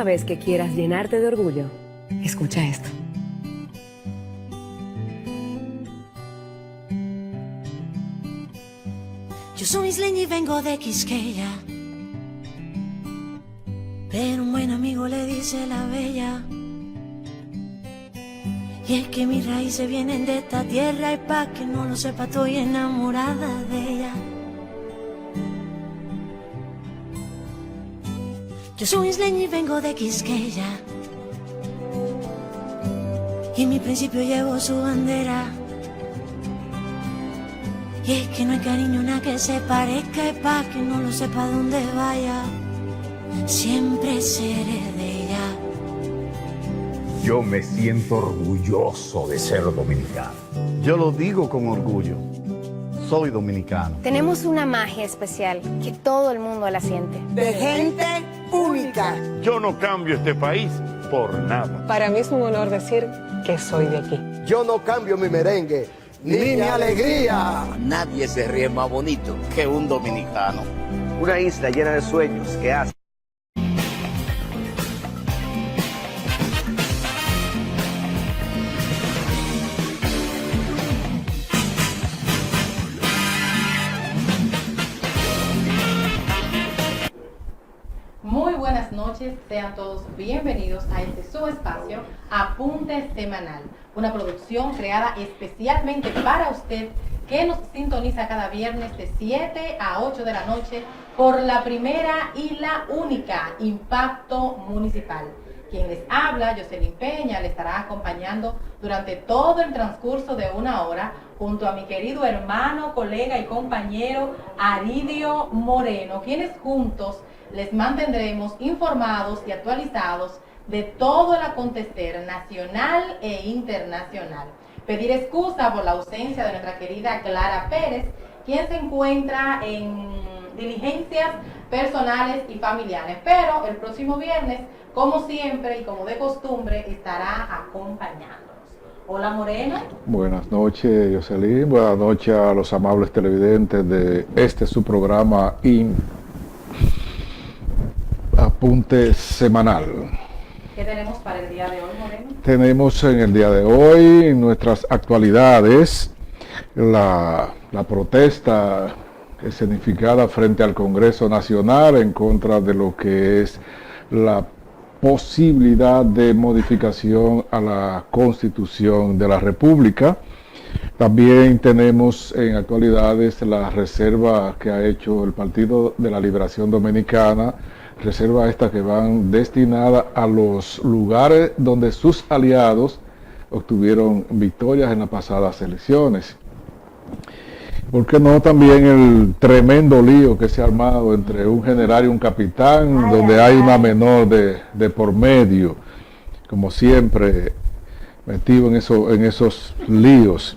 Cada vez que quieras llenarte de orgullo, escucha esto. Yo soy isleña y vengo de Quisqueya, pero un buen amigo le dice la bella. Y es que mis raíces vienen de esta tierra y pa' que no lo sepa estoy enamorada de ella. Yo soy isleña y vengo de Quisqueya, y en mi principio llevo su bandera. Y es que no hay cariño nada que se parezca y pa' que no lo sepa dónde vaya, siempre seré de ella. Yo me siento orgulloso de ser dominicano. Yo lo digo con orgullo. Soy dominicano. Tenemos una magia especial que todo el mundo la siente. De gente única. Yo no cambio este país por nada. Para mí es un honor decir que soy de aquí. Yo no cambio mi merengue, ni mi alegría. Nadie se ríe más bonito que un dominicano. Una isla llena de sueños que hace. Muy buenas noches, sean todos bienvenidos a este su espacio Apunte Semanal, una producción creada especialmente para usted que nos sintoniza cada viernes de 7 a 8 de la noche por la primera y la única Impacto Municipal. Quien les habla, Jocelyn Peña, le estará acompañando durante todo el transcurso de una hora junto a mi querido hermano, colega y compañero Aridio Moreno, quienes juntos les mantendremos informados y actualizados de todo el acontecer nacional e internacional. Pedir excusa por la ausencia de nuestra querida Clara Pérez, quien se encuentra en diligencias personales y familiares, pero el próximo viernes, como siempre y como de costumbre, estará acompañándonos. Hola Moreno. Buenas noches, Jocelyn. Buenas noches a los amables televidentes de su programa Apunte Semanal. ¿Qué tenemos para el día de hoy, Moreno? Tenemos en el día de hoy en nuestras actualidades la protesta escenificada frente al Congreso Nacional en contra de lo que es la posibilidad de modificación a la Constitución de la República. También tenemos en actualidades la reserva que ha hecho el Partido de la Liberación Dominicana, reserva esta que van destinada a los lugares donde sus aliados obtuvieron victorias en las pasadas elecciones. ¿Por qué no también el tremendo lío que se ha armado entre un general y un capitán, donde hay una menor de por medio, como siempre, metido en esos líos?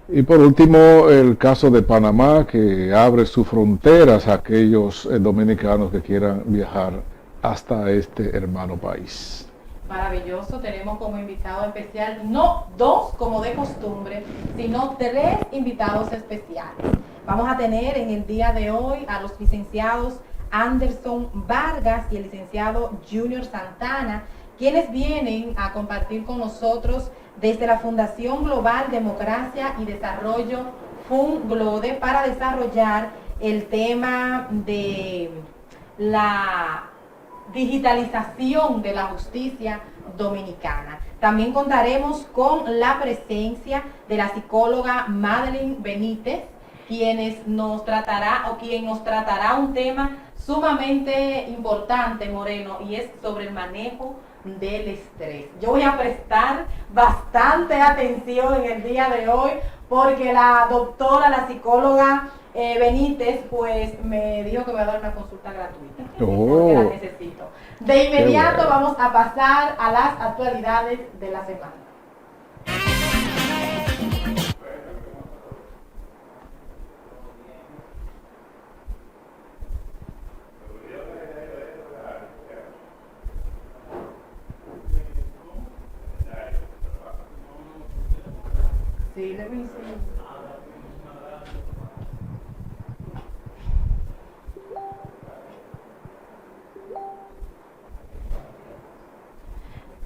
Y por último, el caso de Panamá, que abre sus fronteras a aquellos dominicanos que quieran viajar hasta este hermano país. Maravilloso, tenemos como invitado especial, no dos como de costumbre, sino tres invitados especiales. Vamos a tener en el día de hoy a los licenciados Anderson Vargas y el licenciado Junior Santana, quienes vienen a compartir con nosotros desde la Fundación Global Democracia y Desarrollo FUNGLODE para desarrollar el tema de la digitalización de la justicia dominicana. También contaremos con la presencia de la psicóloga Madeline Benítez, quien nos tratará un tema sumamente importante, Moreno, y es sobre el manejo del estrés. Yo voy a prestar bastante atención en el día de hoy porque la doctora, la psicóloga Benítez, pues me dijo que voy a dar una consulta gratuita. Porque la necesito. De inmediato bueno, vamos a pasar a las actualidades de la semana. Sí, let me see.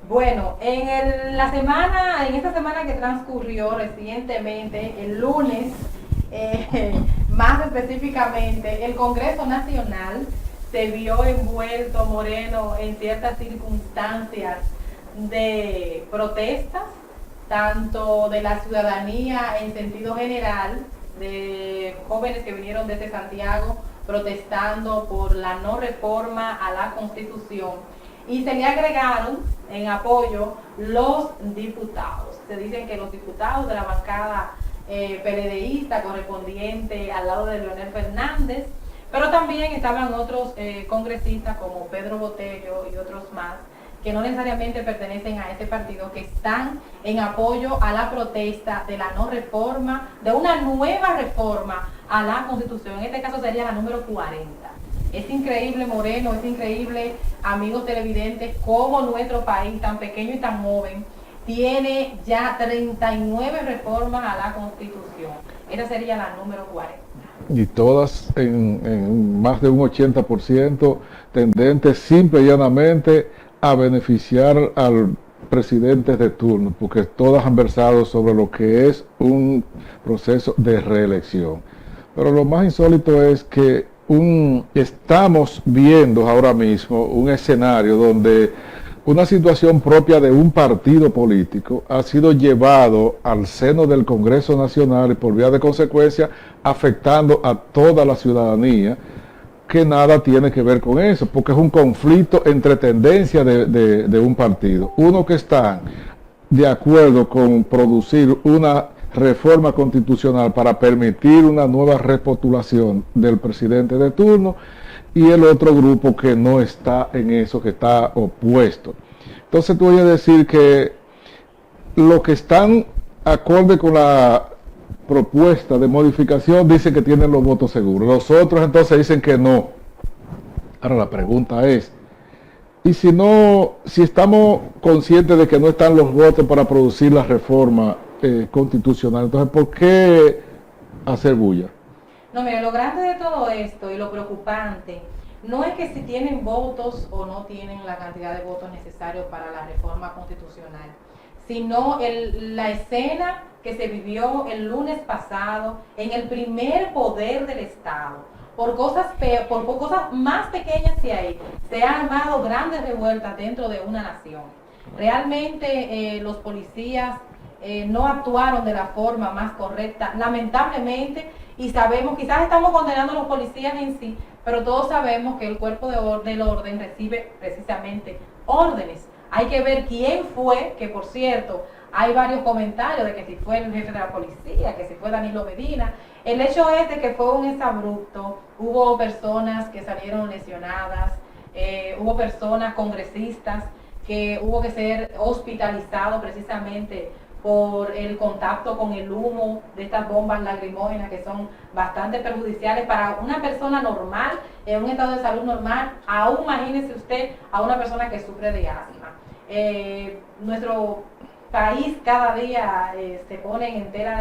Bueno, en esta semana que transcurrió recientemente, el lunes, más específicamente, el Congreso Nacional se vio envuelto, Moreno, en ciertas circunstancias de protestas, tanto de la ciudadanía en sentido general, de jóvenes que vinieron desde Santiago protestando por la no reforma a la Constitución, y se le agregaron en apoyo los diputados. Se dicen que los diputados de la bancada PLDista correspondiente al lado de Leonel Fernández, pero también estaban otros congresistas como Pedro Botello y otros más, que no necesariamente pertenecen a ese partido, que están en apoyo a la protesta de la no reforma, de una nueva reforma a la Constitución. En este caso sería la número 40. Es increíble, Moreno, es increíble, amigos televidentes, cómo nuestro país, tan pequeño y tan joven, tiene ya 39 reformas a la Constitución. Esa sería la número 40. Y todas en más de un 80% tendentes simple y llanamente a beneficiar al presidente de turno, porque todas han versado sobre lo que es un proceso de reelección. Pero lo más insólito es que estamos viendo ahora mismo un escenario donde una situación propia de un partido político ha sido llevado al seno del Congreso Nacional y por vía de consecuencia afectando a toda la ciudadanía, que nada tiene que ver con eso, porque es un conflicto entre tendencias de un partido. Uno que está de acuerdo con producir una reforma constitucional para permitir una nueva repostulación del presidente de turno, y el otro grupo que no está en eso, que está opuesto. Entonces tú voy a decir que los que están acorde con la propuesta de modificación dicen que tienen los votos seguros, los otros entonces dicen que no. Ahora la pregunta es, ¿y si estamos conscientes de que no están los votos para producir la reforma constitucional, entonces ¿por qué hacer bulla? No, mire, lo grande de todo esto y lo preocupante no es que si tienen votos o no tienen la cantidad de votos necesarios para la reforma constitucional, sino la escena que se vivió el lunes pasado en el primer poder del Estado. Por cosas más pequeñas que hay, se han armado grandes revueltas dentro de una nación. Realmente los policías no actuaron de la forma más correcta, lamentablemente, y sabemos, quizás estamos condenando a los policías en sí, pero todos sabemos que el cuerpo del orden recibe precisamente órdenes. Hay que ver quién fue, que por cierto, hay varios comentarios de que si fue el jefe de la policía, que si fue Danilo Medina. El hecho es de que fue un exabrupto, hubo personas que salieron lesionadas, hubo personas congresistas que hubo que ser hospitalizados precisamente por el contacto con el humo de estas bombas lacrimógenas, que son bastante perjudiciales para una persona normal, en un estado de salud normal, aún imagínese usted a una persona que sufre de asma. Nuestro país cada día se pone en tela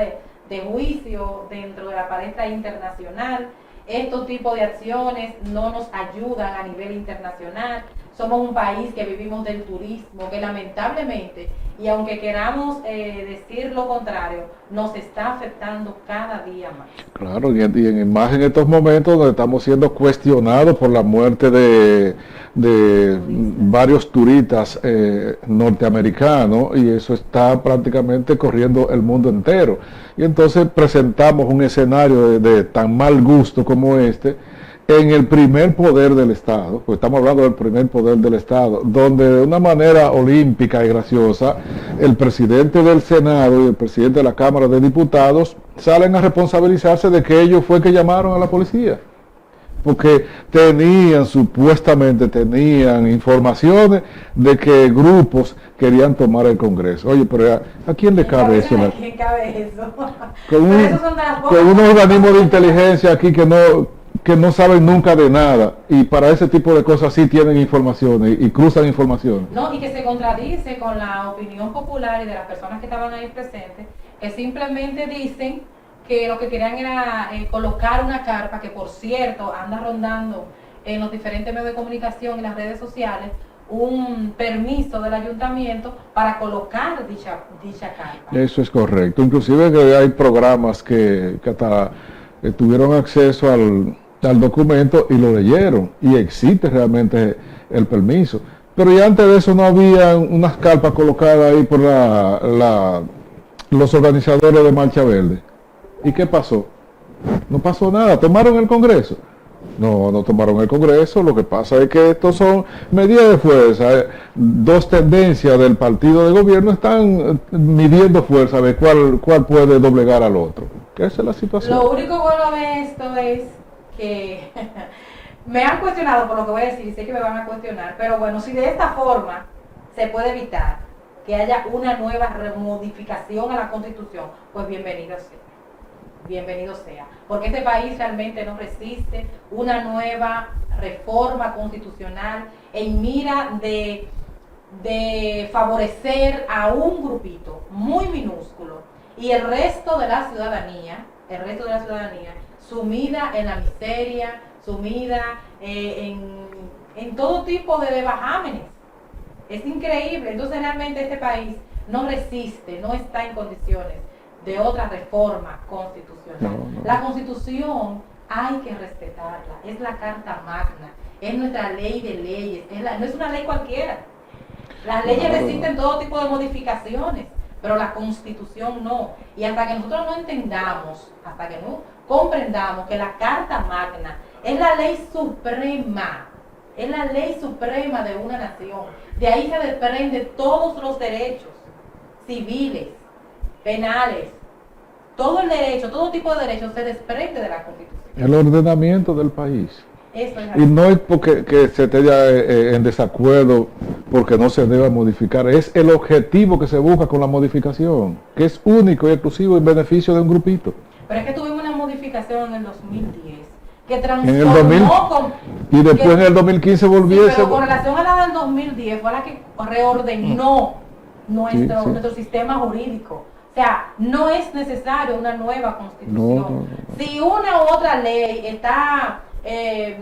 de juicio dentro de la palestra internacional. Estos tipos de acciones no nos ayudan a nivel internacional. Somos un país que vivimos del turismo, que lamentablemente, y aunque queramos decir lo contrario, nos está afectando cada día más. Claro, y más en estos momentos donde estamos siendo cuestionados por la muerte de varios turistas norteamericanos, y eso está prácticamente corriendo el mundo entero. Y entonces presentamos un escenario de tan mal gusto como este, en el primer poder del Estado, pues estamos hablando del primer poder del Estado, donde de una manera olímpica y graciosa, el presidente del Senado y el presidente de la Cámara de Diputados salen a responsabilizarse de que ellos fue que llamaron a la policía, porque supuestamente tenían informaciones de que grupos querían tomar el Congreso. Oye, pero ¿a quién le cabe eso? ¿A quién cabe eso? Con unos organismos de inteligencia aquí que no saben nunca de nada, y para ese tipo de cosas sí tienen informaciones y cruzan información. No, y que se contradice con la opinión popular y de las personas que estaban ahí presentes, que simplemente dicen que lo que querían era colocar una carpa, que por cierto anda rondando en los diferentes medios de comunicación y las redes sociales, un permiso del ayuntamiento para colocar dicha carpa. Eso es correcto. Inclusive que hay programas que hasta tuvieron acceso al documento y lo leyeron y existe realmente el permiso. Pero ya antes de eso no había unas carpas colocadas ahí por los organizadores de Marcha Verde. ¿Y qué pasó? No pasó nada. ¿Tomaron el Congreso? No tomaron el Congreso. Lo que pasa es que estos son medidas de fuerza. Dos tendencias del partido de gobierno están midiendo fuerza de cuál puede doblegar al otro. Esa es la situación. Lo único bueno de esto es que me han cuestionado por lo que voy a decir y sé que me van a cuestionar, pero bueno, si de esta forma se puede evitar que haya una nueva modificación a la Constitución, pues bienvenido sea, porque este país realmente no resiste una nueva reforma constitucional en mira de favorecer a un grupito muy minúsculo y el resto de la ciudadanía sumida en la miseria, sumida en todo tipo de bajámenes. Es increíble. Entonces realmente este país no resiste, no está en condiciones de otra reforma constitucional. No. La Constitución hay que respetarla, es la Carta Magna, es nuestra ley de leyes, no es una ley cualquiera. Las leyes resisten todo tipo de modificaciones, pero la Constitución no. Y hasta que nosotros no entendamos, hasta que no comprendamos que la Carta Magna es la ley suprema de una nación, de ahí se desprenden todos los derechos civiles, penales, todo el derecho, todo tipo de derechos se desprende de la Constitución. El ordenamiento del país. Eso es y no es porque que se esté ya en desacuerdo porque no se deba modificar, es el objetivo que se busca con la modificación, que es único y exclusivo en beneficio de un grupito. Pero es que tuvimos una modificación en el 2010 que transformó y después en el 2015 volviese. Sí, pero con relación a la del 2010 fue la que reordenó nuestro sistema jurídico. O sea, no es necesario una nueva Constitución. No. Si una u otra ley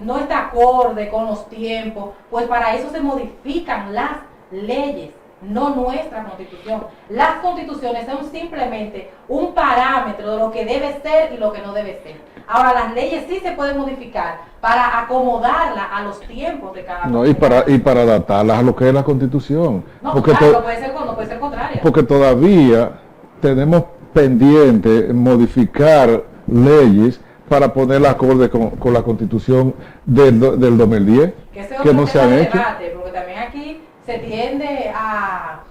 no está acorde con los tiempos, pues para eso se modifican las leyes, no nuestra Constitución. Las constituciones son simplemente un parámetro de lo que debe ser y lo que no debe ser. Ahora, las leyes sí se pueden modificar para acomodarlas a los tiempos de cada uno. Y para adaptarlas a lo que es la Constitución. No, porque claro, no puede ser contraria. Porque todavía tenemos pendiente modificar leyes para ponerla acorde con la Constitución del 2010, que no se han hecho. Porque también aquí se tiende a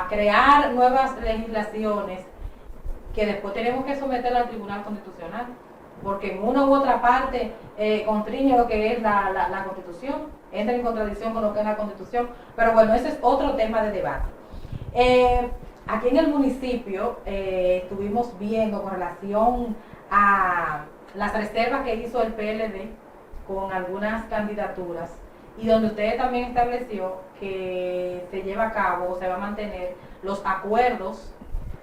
crear nuevas legislaciones que después tenemos que someter al Tribunal Constitucional, porque en una u otra parte constriñe lo que es la Constitución, entra en contradicción con lo que es la Constitución, pero bueno, ese es otro tema de debate. Aquí en el municipio estuvimos viendo con relación a las reservas que hizo el PLD con algunas candidaturas y donde usted también estableció que se lleva a cabo o se va a mantener los acuerdos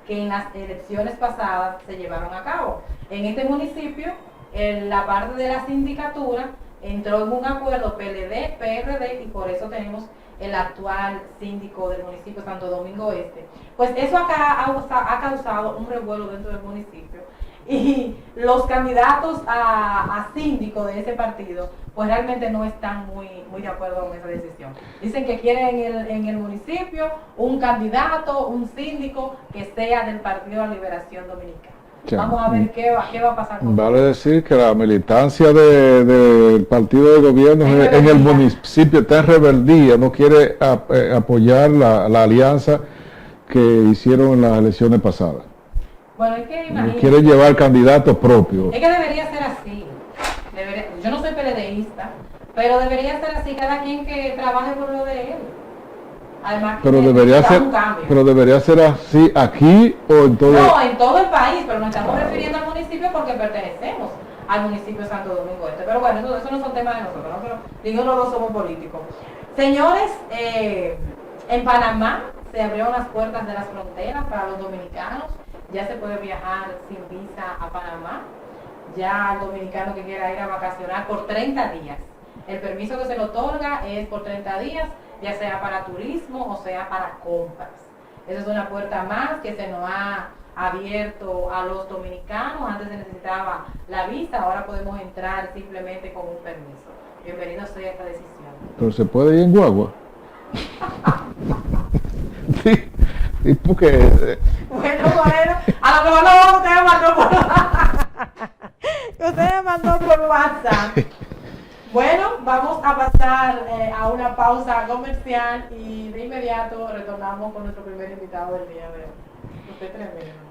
que en las elecciones pasadas se llevaron a cabo. En este municipio, en la parte de la sindicatura, entró en un acuerdo PLD, PRD y por eso tenemos el actual síndico del municipio Santo Domingo Este. Pues eso acá ha causado un revuelo dentro del municipio y los candidatos a síndico de ese partido pues realmente no están muy de acuerdo con esa decisión. Dicen que quieren en el municipio un candidato, un síndico que sea del Partido de la Liberación Dominicana. Ya. Vamos a ver qué va a pasar con vale eso. Decir que la militancia del partido de gobierno en el municipio está en rebeldía, no quiere apoyar la alianza que hicieron en las elecciones pasadas. Bueno, es que imagínate, quiere llevar candidatos propios. Es que debería ser así. Yo no soy PLDista, pero debería ser así, cada quien que trabaje por lo de él. Además, pero debería ser así aquí o en todo. No, en todo el país, pero nos estamos refiriendo al municipio porque pertenecemos al municipio de Santo Domingo Este. Pero bueno, eso no son temas de nosotros, ¿no? Pero ninguno de los somos políticos. Señores, en Panamá se abrieron las puertas de las fronteras para los dominicanos. Ya se puede viajar sin visa a Panamá. Ya al dominicano que quiera ir a vacacionar por 30 días. El permiso que se le otorga es por 30 días. ya sea para turismo o sea para compras. Esa es una puerta más que se nos ha abierto a los dominicanos. Antes se necesitaba la visa, ahora podemos entrar simplemente con un permiso. Bienvenido sea esta decisión. Pero se puede ir en guagua. Sí, y porque Bueno, a lo que no usted me mandó por usted me mandó por WhatsApp. Bueno, vamos a pasar a una pausa comercial y de inmediato retornamos con nuestro primer invitado del día de hoy. Usted tremendo.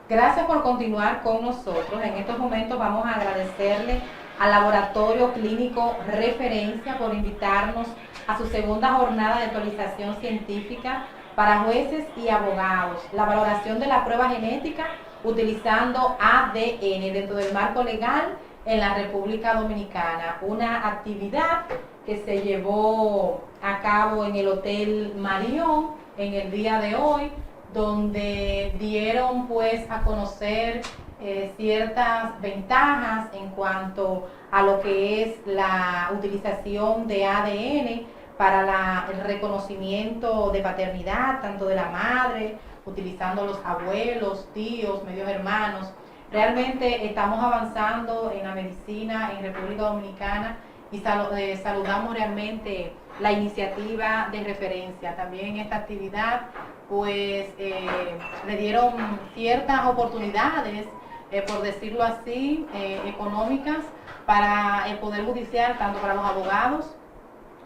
Gracias por continuar con nosotros. En estos momentos vamos a agradecerle al Laboratorio Clínico Referencia por invitarnos a su segunda jornada de actualización científica para jueces y abogados. La valoración de la prueba genética utilizando ADN dentro del marco legal en la República Dominicana. Una actividad que se llevó a cabo en el Hotel Marión en el día de hoy, donde dieron pues a conocer ciertas ventajas en cuanto a lo que es la utilización de ADN para el reconocimiento de paternidad, tanto de la madre, utilizando los abuelos, tíos, medios hermanos. Realmente estamos avanzando en la medicina en República Dominicana y saludamos realmente la iniciativa de referencia. También en esta actividad pues le dieron ciertas oportunidades, por decirlo así, económicas para el Poder Judicial, tanto para los abogados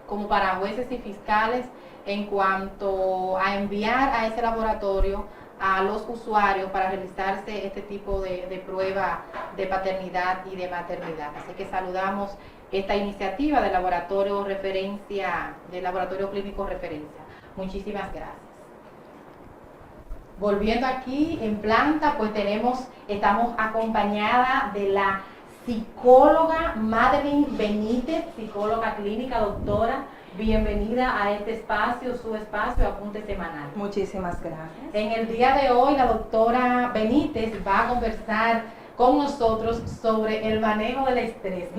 como para jueces y fiscales, en cuanto a enviar a ese laboratorio a los usuarios para realizarse este tipo de prueba de paternidad y de maternidad. Así que saludamos esta iniciativa del laboratorio clínico referencia. Muchísimas gracias. Volviendo aquí en planta, pues estamos acompañada de la psicóloga Madeline Benítez, psicóloga clínica, doctora. Bienvenida a este espacio, su espacio, Apunte Semanal. Muchísimas gracias. En el día de hoy, la doctora Benítez va a conversar con nosotros sobre el manejo del estrés.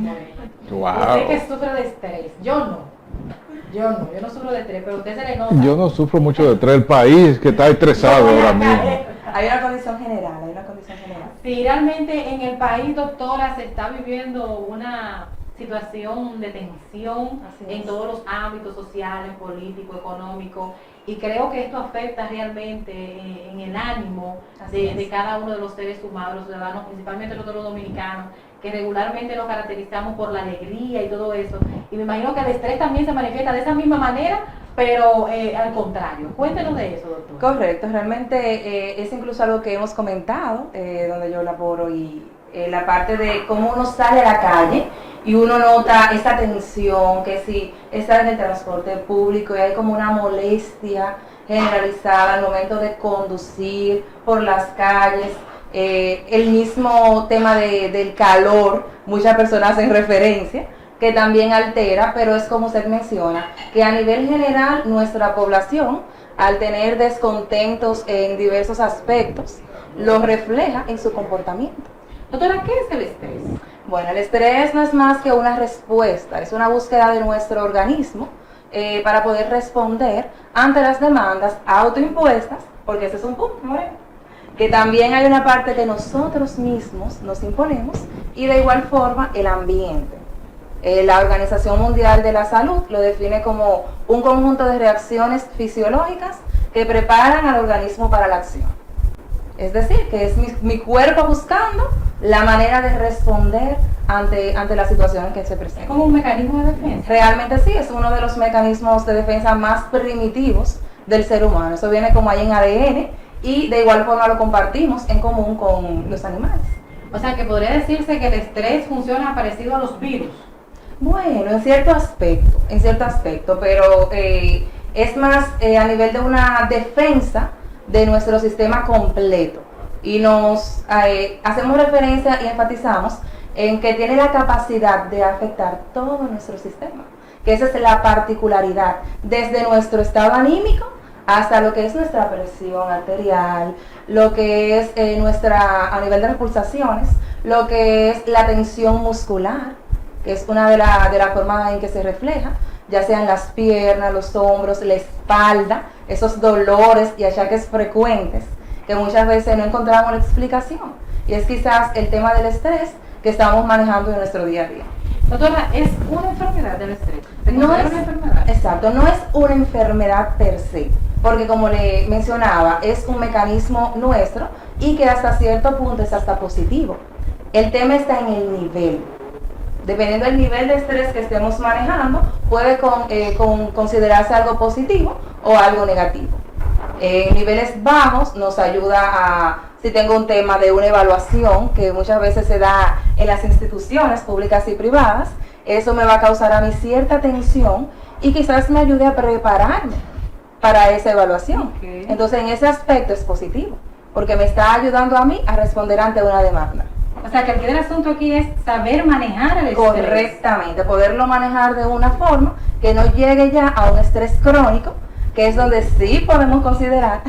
Wow. Usted que sufre de estrés, yo no sufro de estrés, pero usted se le nota. Yo no sufro mucho de estrés, el país que está estresado ahora mismo. Hay una condición general, Sí, realmente en el país, doctora, se está viviendo una situación de tensión en todos los ámbitos sociales, políticos, económicos, y creo que esto afecta realmente en el ánimo de cada uno de los seres humanos, los ciudadanos, principalmente nosotros los dominicanos, que regularmente nos caracterizamos por la alegría y todo eso, y me imagino que el estrés también se manifiesta de esa misma manera, pero al contrario. Cuéntenos de eso, doctor. Correcto, realmente es incluso algo que hemos comentado, donde yo laboro, y la parte de cómo uno sale a la calle y uno nota esa tensión, que si está en el transporte público y hay como una molestia generalizada al momento de conducir por las calles, el mismo tema del calor, muchas personas hacen referencia, que también altera, pero es como usted menciona, que a nivel general nuestra población, al tener descontentos en diversos aspectos, lo refleja en su comportamiento. Doctora, ¿qué es el estrés? Bueno, el estrés no es más que una respuesta, es una búsqueda de nuestro organismo para poder responder ante las demandas autoimpuestas, porque ese es un punto, ¿no? Que también hay una parte que nosotros mismos nos imponemos, y de igual forma el ambiente. La Organización Mundial de la Salud lo define como un conjunto de reacciones fisiológicas que preparan al organismo para la acción. Es decir, que es mi cuerpo buscando la manera de responder ante la situación en que se presenta. ¿Es como un mecanismo de defensa? Realmente sí, es uno de los mecanismos de defensa más primitivos del ser humano. Eso viene como ahí en ADN, y de igual forma lo compartimos en común con los animales. O sea, que podría decirse que el estrés funciona parecido a los virus. Bueno, en cierto aspecto, pero es más a nivel de una defensa de nuestro sistema completo, y nos hacemos referencia y enfatizamos en que tiene la capacidad de afectar todo nuestro sistema, que esa es la particularidad, desde nuestro estado anímico hasta lo que es nuestra presión arterial, lo que es a nivel de las pulsaciones, lo que es la tensión muscular, que es una de las formas en que se refleja, ya sean las piernas, los hombros, la espalda, esos dolores y achaques frecuentes que muchas veces no encontramos la explicación. Y es quizás el tema del estrés que estamos manejando en nuestro día a día. Doctora, ¿es una enfermedad del estrés? No es una enfermedad. Exacto, no es una enfermedad per se, porque como le mencionaba, es un mecanismo nuestro y que hasta cierto punto es hasta positivo. El tema está en el nivel. Dependiendo del nivel de estrés que estemos manejando, puede considerarse algo positivo o algo negativo. En niveles bajos nos ayuda si tengo un tema de una evaluación, que muchas veces se da en las instituciones públicas y privadas, eso me va a causar a mí cierta tensión y quizás me ayude a prepararme para esa evaluación. Okay. Entonces en ese aspecto es positivo, porque me está ayudando a mí a responder ante una demanda. O sea, que el asunto aquí es saber manejar el estrés. Correctamente, poderlo manejar de una forma que no llegue ya a un estrés crónico, que es donde sí podemos considerar,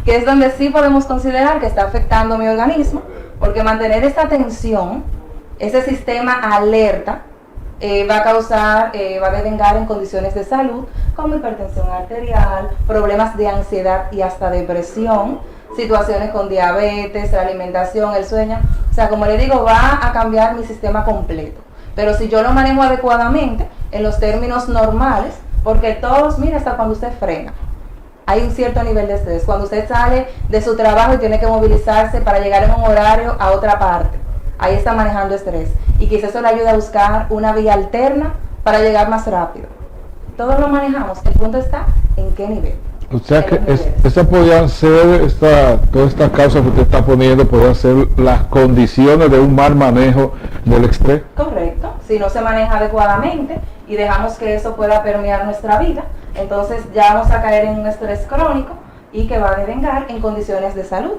que está afectando mi organismo, porque mantener esa tensión, ese sistema alerta, va a devengar en condiciones de salud como hipertensión arterial, problemas de ansiedad y hasta depresión, situaciones con diabetes, la alimentación, el sueño. O sea, como le digo, va a cambiar mi sistema completo. Pero si yo lo manejo adecuadamente, en los términos normales, porque todos, mira, hasta cuando usted frena, hay un cierto nivel de estrés. Cuando usted sale de su trabajo y tiene que movilizarse para llegar en un horario a otra parte, ahí está manejando estrés. Y quizás eso le ayuda a buscar una vía alterna para llegar más rápido. Todos lo manejamos. El punto está en qué nivel. O sea que esas podrían ser, todas estas causas que usted está poniendo, podrían ser las condiciones de un mal manejo del estrés. Correcto. Si no se maneja adecuadamente y dejamos que eso pueda permear nuestra vida, entonces ya vamos a caer en un estrés crónico y que va a devengar en condiciones de salud,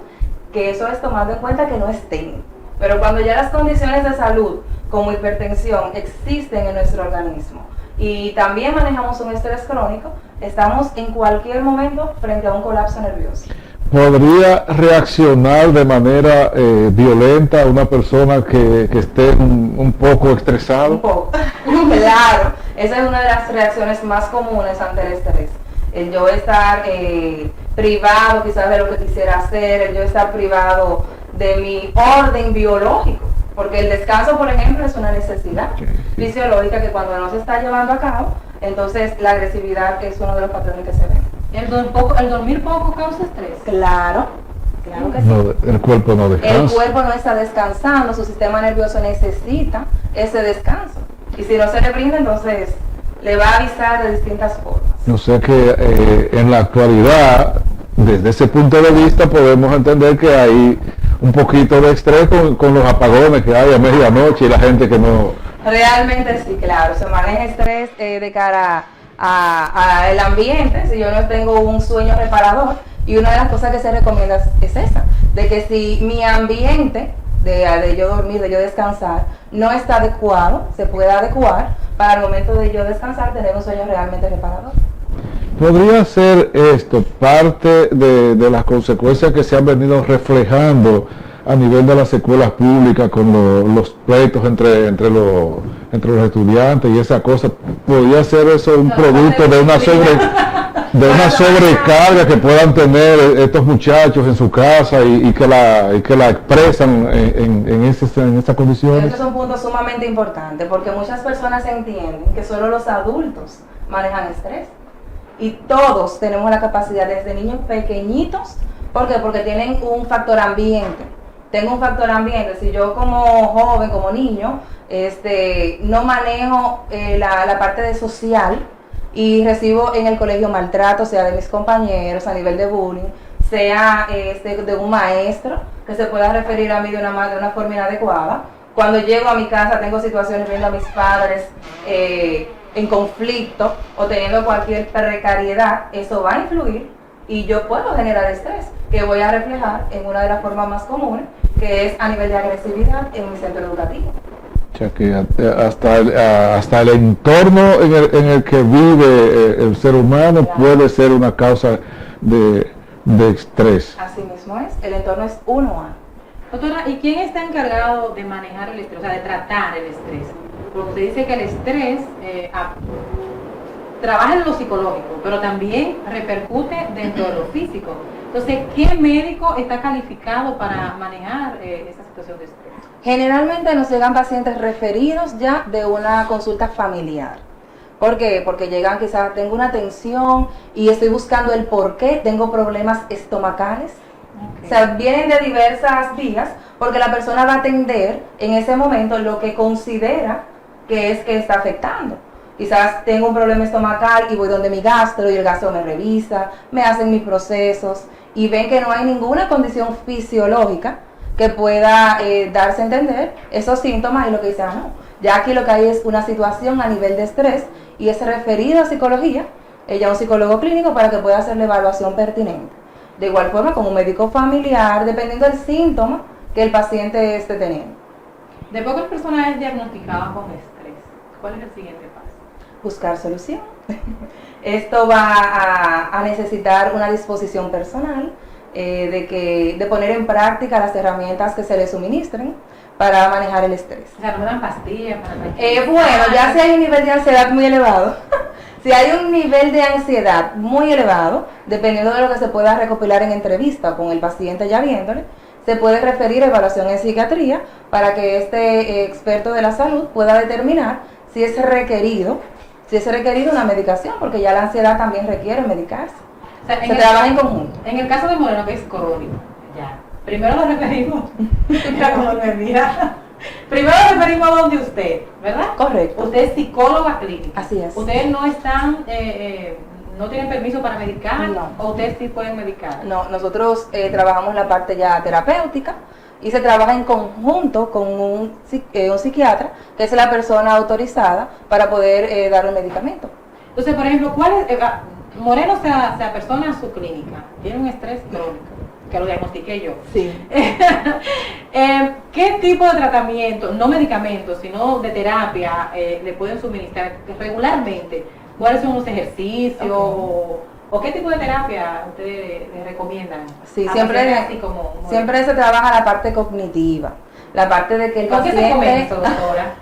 que eso es tomando en cuenta que no estén. Pero cuando ya las condiciones de salud, como hipertensión, existen en nuestro organismo y también manejamos un estrés crónico, estamos en cualquier momento frente a un colapso nervioso. ¿Podría reaccionar de manera violenta una persona que esté un poco estresado? Un poco, claro. Esa es una de las reacciones más comunes ante el estrés. El yo estar privado quizás de lo que quisiera hacer, el yo estar privado de mi orden biológico, porque el descanso, por ejemplo, es una necesidad fisiológica que cuando no se está llevando a cabo, entonces la agresividad es uno de los patrones que se ven. ¿El dormir poco causa estrés? Claro, claro que sí. No, el cuerpo no descansa. El cuerpo no está descansando, su sistema nervioso necesita ese descanso. Y si no se le brinda, entonces le va a avisar de distintas formas. O sea que en la actualidad, desde ese punto de vista, podemos entender que hay un poquito de estrés con los apagones que hay a medianoche y la gente que no... Realmente sí, claro, se maneja estrés de cara a el ambiente, si yo no tengo un sueño reparador, y una de las cosas que se recomienda es esa, de que si mi ambiente de yo dormir, de yo descansar, no está adecuado, se puede adecuar para el momento de yo descansar, tener un sueño realmente reparador. ¿Podría ser esto parte de las consecuencias que se han venido reflejando a nivel de las escuelas públicas con los pleitos entre los estudiantes y esa cosa? ¿Podría ser eso un producto de una sobrecarga que puedan tener estos muchachos en su casa y que la expresan en esas condiciones? Estos son puntos sumamente importantes porque muchas personas entienden que solo los adultos manejan estrés. Y todos tenemos la capacidad desde niños pequeñitos. ¿Por qué? Porque tienen un factor ambiente. Tengo un factor ambiente. Si yo como joven, como niño, no manejo la parte de social y recibo en el colegio maltrato, sea de mis compañeros a nivel de bullying, sea de un maestro que se pueda referir a mí de una forma inadecuada. Cuando llego a mi casa tengo situaciones viendo a mis padres en conflicto o teniendo cualquier precariedad, eso va a influir y yo puedo generar estrés que voy a reflejar en una de las formas más comunes, que es a nivel de agresividad en mi centro educativo. O sea que hasta el entorno en el que vive el ser humano puede ser una causa de estrés. Así mismo es, el entorno es uno a. Doctora, ¿y quién está encargado de manejar el estrés, o sea, de tratar el estrés? Porque usted dice que el estrés trabaja en lo psicológico, pero también repercute dentro de lo físico. Entonces, ¿qué médico está calificado para manejar esa situación de estrés? Generalmente nos llegan pacientes referidos ya de una consulta familiar. ¿Por qué? Porque llegan quizás, tengo una tensión y estoy buscando el por qué, tengo problemas estomacales. Okay. O sea, vienen de diversas vías porque la persona va a atender en ese momento lo que considera que está afectando. Quizás tengo un problema estomacal y voy donde mi gastro y el gastro me revisa, me hacen mis procesos y ven que no hay ninguna condición fisiológica que pueda darse a entender esos síntomas y lo que dicen, no, ya aquí lo que hay es una situación a nivel de estrés y es referido a psicología, ella un psicólogo clínico para que pueda hacer la evaluación pertinente. De igual forma con un médico familiar, dependiendo del síntoma que el paciente esté teniendo. De pocas personas es diagnosticada con estrés, ¿cuál es el siguiente paso? Buscar solución. Esto va a necesitar una disposición personal, de poner en práctica las herramientas que se le suministren para manejar el estrés. O sea, no me dan pastillas para bueno, ya si hay un nivel de ansiedad muy elevado, si hay un nivel de ansiedad muy elevado, dependiendo de lo que se pueda recopilar en entrevista con el paciente ya viéndole, se puede referir a evaluación en psiquiatría para que este experto de la salud pueda determinar si es requerido una medicación, porque ya la ansiedad también requiere medicarse. O sea, se trabaja en conjunto. En el caso de Moreno, que es crónico, ya. Primero lo referimos, mira cómo me mira. Primero lo referimos a donde usted, ¿verdad? Correcto. Usted es psicóloga clínica. Así es. Ustedes no están, no tienen permiso para medicar, no. ¿O ustedes sí pueden medicar? No, nosotros trabajamos la parte ya terapéutica y se trabaja en conjunto con un psiquiatra, que es la persona autorizada para poder dar un medicamento. Entonces, por ejemplo, Moreno se apersona a su clínica, tiene un estrés crónico, que lo diagnostiqué yo. Sí. ¿Qué tipo de tratamiento, no medicamentos, sino de terapia, le pueden suministrar regularmente? ¿Cuáles son los ejercicios? Okay. ¿O qué tipo de terapia ustedes le recomiendan? Sí, siempre se trabaja la parte cognitiva, la parte de que el paciente... ¿Por qué se come eso, doctora?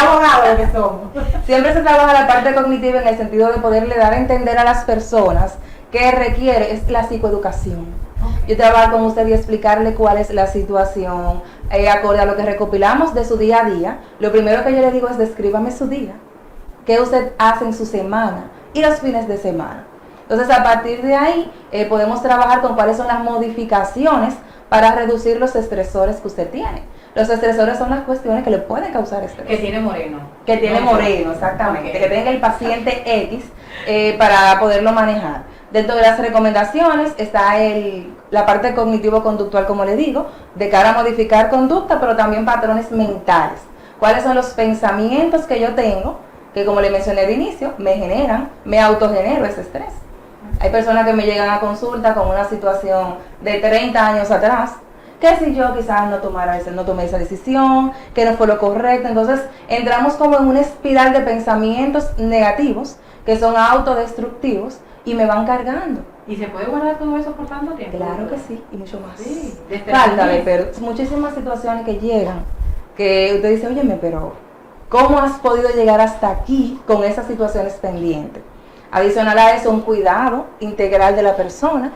abogado que somos. Siempre se trabaja la parte cognitiva en el sentido de poderle dar a entender a las personas que requiere es la psicoeducación. Yo trabajo con usted y explicarle cuál es la situación, acorde a lo que recopilamos de su día a día. Lo primero que yo le digo es descríbame su día, qué usted hace en su semana y los fines de semana. Entonces, a partir de ahí podemos trabajar con cuáles son las modificaciones para reducir los estresores que usted tiene. Los estresores son las cuestiones que le pueden causar estrés. Que tiene Moreno. Que tiene Moreno, exactamente. Okay. Que tenga el paciente X para poderlo manejar. Dentro de las recomendaciones está la parte cognitivo-conductual, como le digo, de cara a modificar conducta, pero también patrones mentales. ¿Cuáles son los pensamientos que yo tengo, que como le mencioné de inicio, me autogenero ese estrés? Hay personas que me llegan a consulta con una situación de 30 años atrás, que si yo quizás no tomé esa decisión, que no fue lo correcto. Entonces entramos como en una espiral de pensamientos negativos que son autodestructivos y me van cargando. ¿Y se puede guardar todo eso por tanto tiempo? Claro que sí, y mucho más. Sí, Válgame, pero muchísimas situaciones que llegan, que usted dice, óyeme, pero ¿cómo has podido llegar hasta aquí con esas situaciones pendientes? Adicional a eso, un cuidado integral de la persona.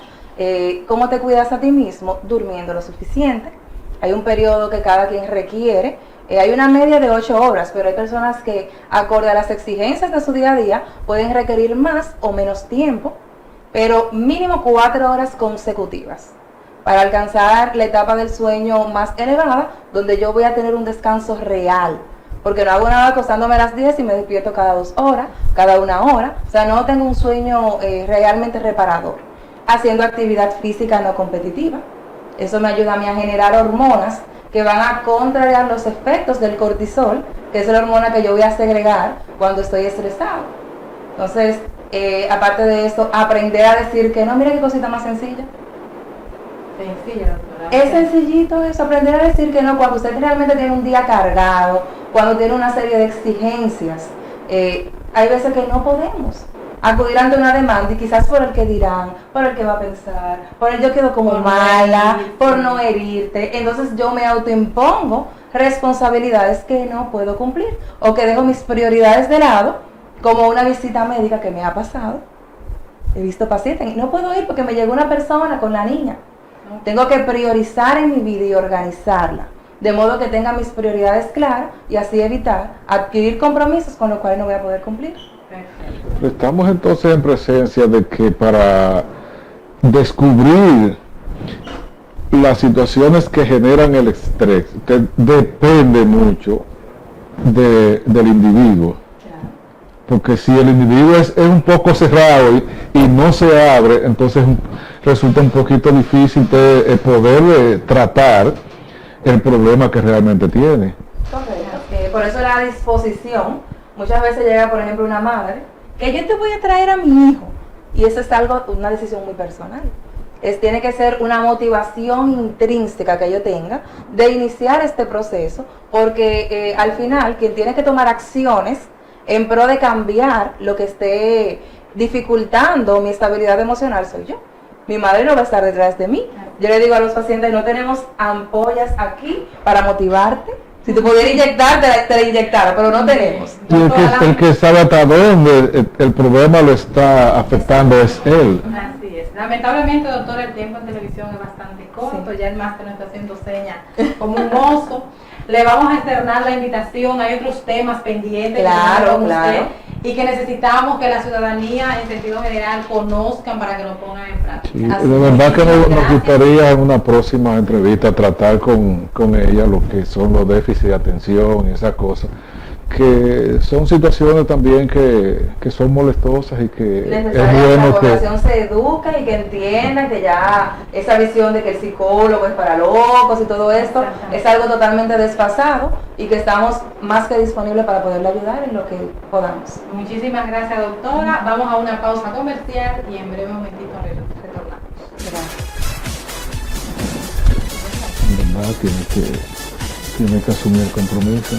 ¿Cómo te cuidas a ti mismo? Durmiendo lo suficiente. Hay un periodo que cada quien requiere. Hay una media de 8 horas, pero hay personas que, acorde a las exigencias de su día a día, pueden requerir más o menos tiempo, pero mínimo 4 horas consecutivas para alcanzar la etapa del sueño más elevada, donde yo voy a tener un descanso real. Porque no hago nada acostándome a las 10 y me despierto cada 2 horas, cada 1 hora. O sea, no tengo un sueño realmente reparador. Haciendo actividad física no competitiva. Eso me ayuda a mí a generar hormonas que van a contrariar los efectos del cortisol, que es la hormona que yo voy a segregar cuando estoy estresado. Entonces, aparte de eso, aprender a decir que no. Mira qué cosita más sencilla. Sencilla, doctora. Es sencillito eso, aprender a decir que no cuando usted realmente tiene un día cargado, cuando tiene una serie de exigencias. Hay veces que no podemos acudir ante una demanda y quizás por el que dirán, por el que va a pensar, por el yo quedo como mala, por no herirte. Entonces yo me autoimpongo responsabilidades que no puedo cumplir o que dejo mis prioridades de lado, como una visita médica que me ha pasado. He visto pacientes y no puedo ir porque me llegó una persona con la niña. Tengo que priorizar en mi vida y organizarla, de modo que tenga mis prioridades claras y así evitar adquirir compromisos con los cuales no voy a poder cumplir. Estamos entonces en presencia de que para descubrir las situaciones que generan el estrés, que depende mucho del individuo. Porque si el individuo es un poco cerrado y no se abre, entonces resulta un poquito difícil poder tratar el problema que realmente tiene. Correcto. Por eso la disposición, muchas veces llega, por ejemplo, una madre, que yo te voy a traer a mi hijo, y eso es una decisión muy personal. Tiene que ser una motivación intrínseca que yo tenga de iniciar este proceso, porque al final quien tiene que tomar acciones en pro de cambiar lo que esté dificultando mi estabilidad emocional soy yo. Mi madre no va a estar detrás de mí. Yo le digo a los pacientes, no tenemos ampollas aquí para motivarte. Si te pudiera inyectar, te la inyectara, pero no tenemos. Y el que sabe hasta dónde el problema lo está afectando es él. Así es. Lamentablemente, doctor, el tiempo en televisión es bastante corto. Ya el máster nos está haciendo señas como un oso. Le vamos a externar la invitación. Hay otros temas pendientes Claro, con claro. usted y que necesitamos que la ciudadanía en sentido general conozcan para que lo pongan en práctica. Sí, Así de verdad que nos gracias. gustaría en una próxima entrevista tratar con ella lo que son los déficits de atención y esas cosas, que son situaciones también que son molestosas y que es Necesario que bueno la que... población se eduque y que entienda que ya esa visión de que el psicólogo es para locos y todo esto es algo totalmente desfasado y que estamos más que disponibles para poderle ayudar en lo que podamos. Muchísimas gracias, doctora. Vamos a una pausa comercial y en breve momentito retornamos. Gracias. En verdad tiene que asumir el compromiso.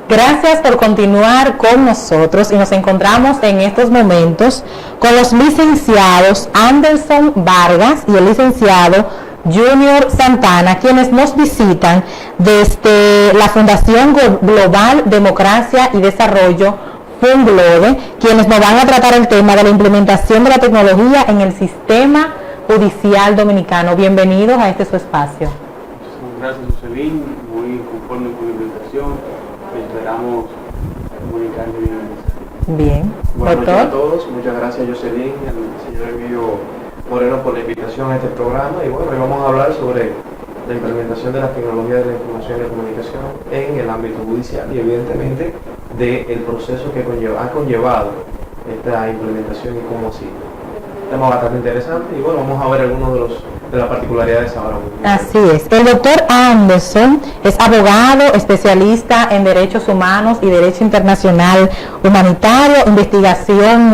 Gracias por continuar con nosotros y nos encontramos en estos momentos con los licenciados Anderson Vargas y el licenciado Junior Santana, quienes nos visitan desde la Fundación Global Democracia y Desarrollo, FUNGLODE, quienes nos van a tratar el tema de la implementación de la tecnología en el sistema judicial dominicano. Bienvenidos a este su espacio. Gracias, Jocelyn, muy conforme con la invitación, esperamos comunicarle bien. Bien, Buenas doctor. noches a todos, muchas gracias, Jocelyn, y al señor Emilio Moreno por la invitación a este programa. Y bueno, hoy vamos a hablar sobre la implementación de las tecnologías de la información y la comunicación en el ámbito judicial y evidentemente del proceso que ha conllevado esta implementación y cómo así. Tema bastante interesante y bueno, vamos a ver algunos de las particularidades ahora mismo. Así es. El doctor Anderson es abogado, especialista en derechos humanos y derecho internacional humanitario,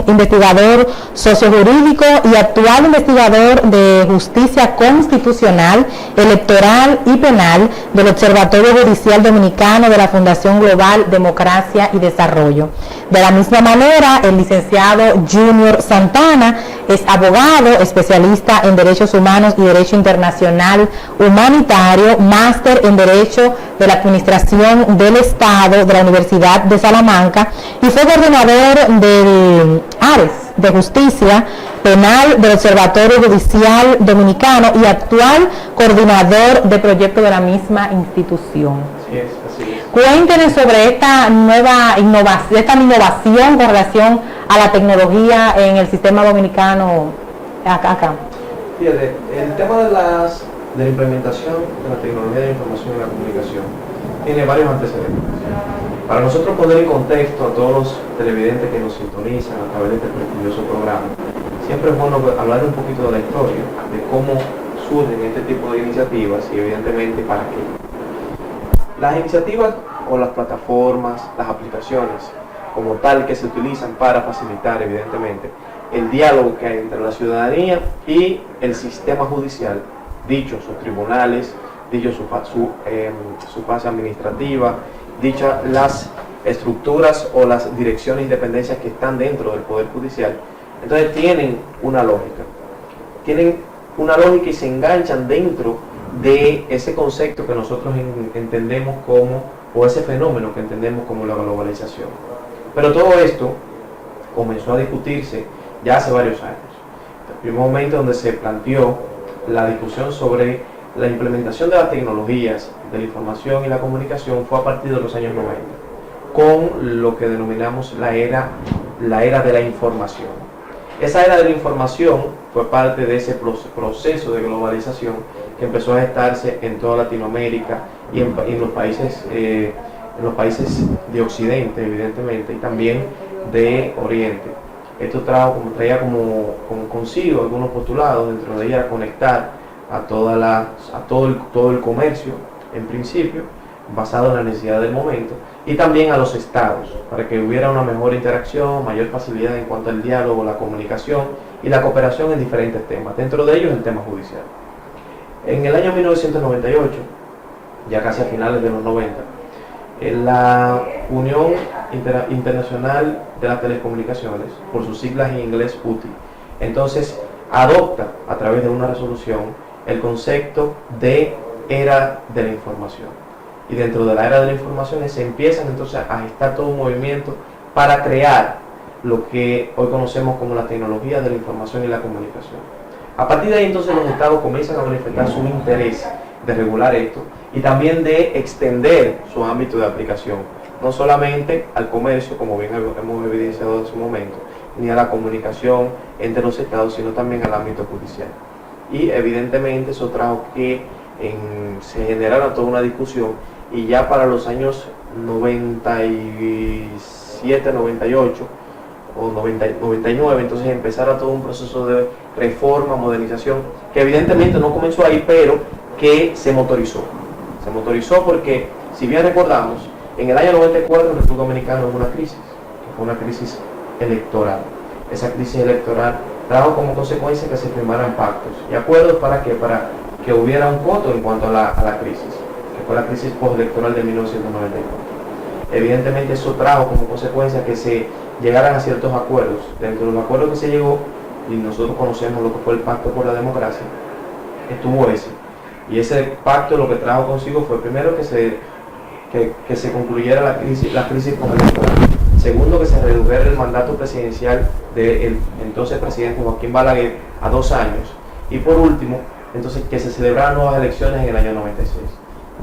investigador sociojurídico y actual investigador de justicia constitucional, electoral y penal del Observatorio Judicial Dominicano de la Fundación Global Democracia y Desarrollo. De la misma manera, el licenciado Junior Santana es abogado, especialista en derechos humanos y derecho internacional humanitario, máster en derecho de la administración del Estado de la Universidad de Salamanca y fue coordinador del ARES de Justicia Penal del Observatorio Judicial Dominicano y actual coordinador de proyecto de la misma institución. Así es, así es. Cuéntenos sobre esta nueva innovación con relación a la tecnología en el sistema dominicano acá. Fíjate, el tema de la implementación de la tecnología de la información y la comunicación tiene varios antecedentes. Para nosotros poner en contexto a todos los televidentes que nos sintonizan a través de este prestigioso programa, siempre es bueno hablar un poquito de la historia, de cómo surgen este tipo de iniciativas y evidentemente para qué. Las iniciativas o las plataformas, las aplicaciones como tal que se utilizan para facilitar evidentemente el diálogo que hay entre la ciudadanía y el sistema judicial, dicho sus tribunales, dicho su fase administrativa, dichas las estructuras o las direcciones y dependencias que están dentro del Poder Judicial. Entonces tienen una lógica y se enganchan dentro de ese concepto que nosotros entendemos como, o ese fenómeno que entendemos como la globalización. Pero todo esto comenzó a discutirse ya hace varios años. El primer momento donde se planteó la discusión sobre la implementación de las tecnologías de la información y la comunicación fue a partir de los años 90, con lo que denominamos la era de la información. Esa era de la información fue parte de ese proceso de globalización que empezó a gestarse en toda Latinoamérica y en los países de Occidente, evidentemente, y también de Oriente. Esto traía como consigo algunos postulados, dentro de ella conectar a todo el comercio, en principio, basado en la necesidad del momento, y también a los estados, para que hubiera una mejor interacción, mayor facilidad en cuanto al diálogo, la comunicación y la cooperación en diferentes temas, dentro de ellos el tema judicial. En el año 1998, ya casi a finales de los 90, la Unión Internacional de las Telecomunicaciones, por sus siglas en inglés UTI, entonces adopta a través de una resolución el concepto de era de la información. Y dentro de la era de la información se empiezan entonces a gestar todo un movimiento para crear lo que hoy conocemos como la tecnología de la información y la comunicación. A partir de ahí entonces los estados comienzan a manifestar su interés de regular esto y también de extender su ámbito de aplicación, no solamente al comercio, como bien hemos evidenciado en su momento, ni a la comunicación entre los estados, sino también al ámbito judicial. Y evidentemente eso trajo que se generara toda una discusión y ya para los años 97, 98 o 99, entonces empezara todo un proceso de reforma, modernización, que evidentemente no comenzó ahí, pero que se motorizó. Se motorizó porque, si bien recordamos, en el año 94 en República Dominicana hubo una crisis, que fue una crisis electoral. Esa crisis electoral trajo como consecuencia que se firmaran pactos y acuerdos para que hubiera un coto en cuanto a la crisis, que fue la crisis postelectoral de 1994. evidentemente eso trajo como consecuencia que se llegaran a ciertos acuerdos. Dentro de los acuerdos que se llegó, y nosotros conocemos lo que fue el Pacto por la Democracia, estuvo ese. Y ese pacto lo que trajo consigo fue primero que se concluyera la crisis postelectoral. Segundo, que se redujera el mandato presidencial del entonces presidente Joaquín Balaguer a 2 años. Y por último, entonces que se celebraran nuevas elecciones en el año 96.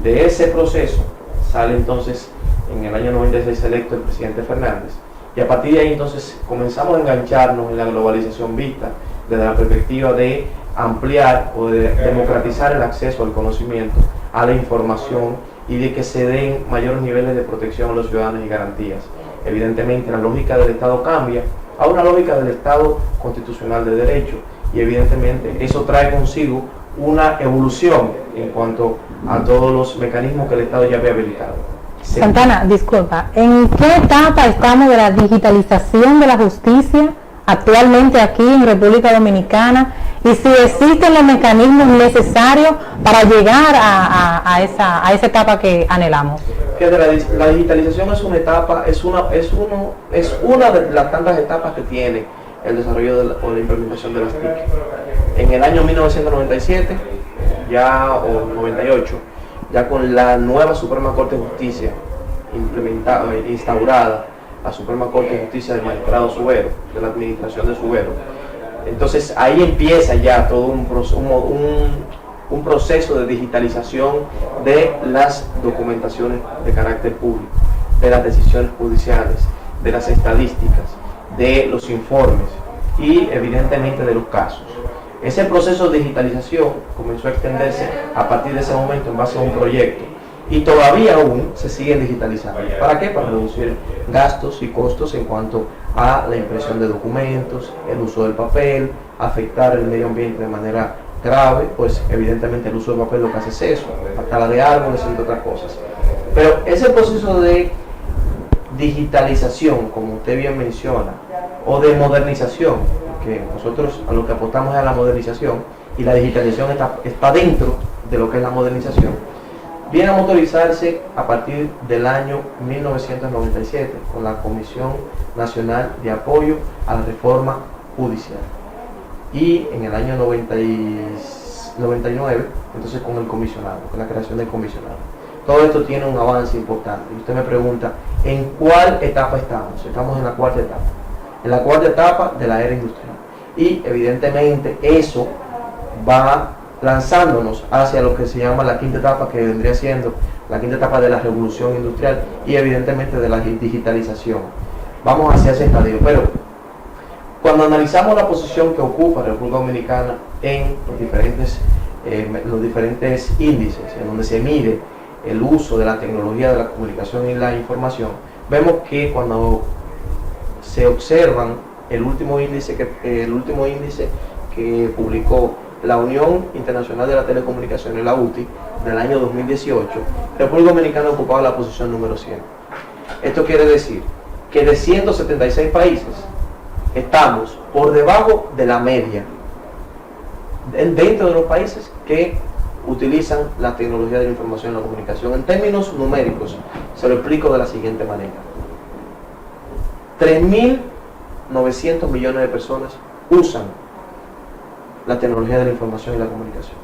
De ese proceso sale entonces en el año 96 electo el presidente Fernández. Y a partir de ahí entonces comenzamos a engancharnos en la globalización vista desde la perspectiva de ampliar o de democratizar el acceso al conocimiento, a la información y de que se den mayores niveles de protección a los ciudadanos y garantías. Evidentemente la lógica del Estado cambia a una lógica del Estado constitucional de derecho y evidentemente eso trae consigo una evolución en cuanto a todos los mecanismos que el Estado ya había habilitado. Santana, disculpa, ¿en qué etapa estamos de la digitalización de la justicia actualmente aquí en República Dominicana? Y si existen los mecanismos necesarios para llegar a esa etapa que anhelamos. Fíjate, la digitalización es una etapa, es una de las tantas etapas que tiene el desarrollo o la implementación de las TIC. En el año 1997, o 98, ya con la nueva Suprema Corte de Justicia instaurada, la Suprema Corte de Justicia del magistrado Subero, de la administración de Subero. Entonces ahí empieza ya todo un proceso de digitalización de las documentaciones de carácter público, de las decisiones judiciales, de las estadísticas, de los informes y evidentemente de los casos. Ese proceso de digitalización comenzó a extenderse a partir de ese momento en base a un proyecto y todavía aún se sigue digitalizando. ¿Para qué? Para reducir gastos y costos en cuanto a la impresión de documentos, el uso del papel, afectar el medio ambiente de manera grave, pues evidentemente el uso del papel lo que hace es eso, la tala de árboles, entre otras cosas. Pero ese proceso de digitalización, como usted bien menciona, o de modernización, que nosotros a lo que apostamos es a la modernización y la digitalización está dentro de lo que es la modernización, viene a motorizarse a partir del año 1997 con la Comisión Nacional de Apoyo a la Reforma Judicial y en el año 99 entonces con el comisionado, con la creación del comisionado. Todo esto tiene un avance importante y usted me pregunta ¿en cuál etapa estamos? Estamos en la cuarta etapa. En la cuarta etapa de la era industrial y evidentemente eso va lanzándonos hacia lo que se llama la quinta etapa, que vendría siendo la quinta etapa de la revolución industrial y evidentemente de la digitalización. Vamos hacia ese estadio, pero cuando analizamos la posición que ocupa la República Dominicana en los diferentes índices en donde se mide el uso de la tecnología de la comunicación y la información, vemos que cuando se observan el último índice que publicó la Unión Internacional de la Telecomunicaciones, la UTI, del año 2018, República Dominicana ocupaba la posición número 100. Esto quiere decir que de 176 países estamos por debajo de la media dentro de los países que utilizan la tecnología de la información y la comunicación. En términos numéricos, se lo explico de la siguiente manera. 3.900 millones de personas usan la tecnología de la información y la comunicación.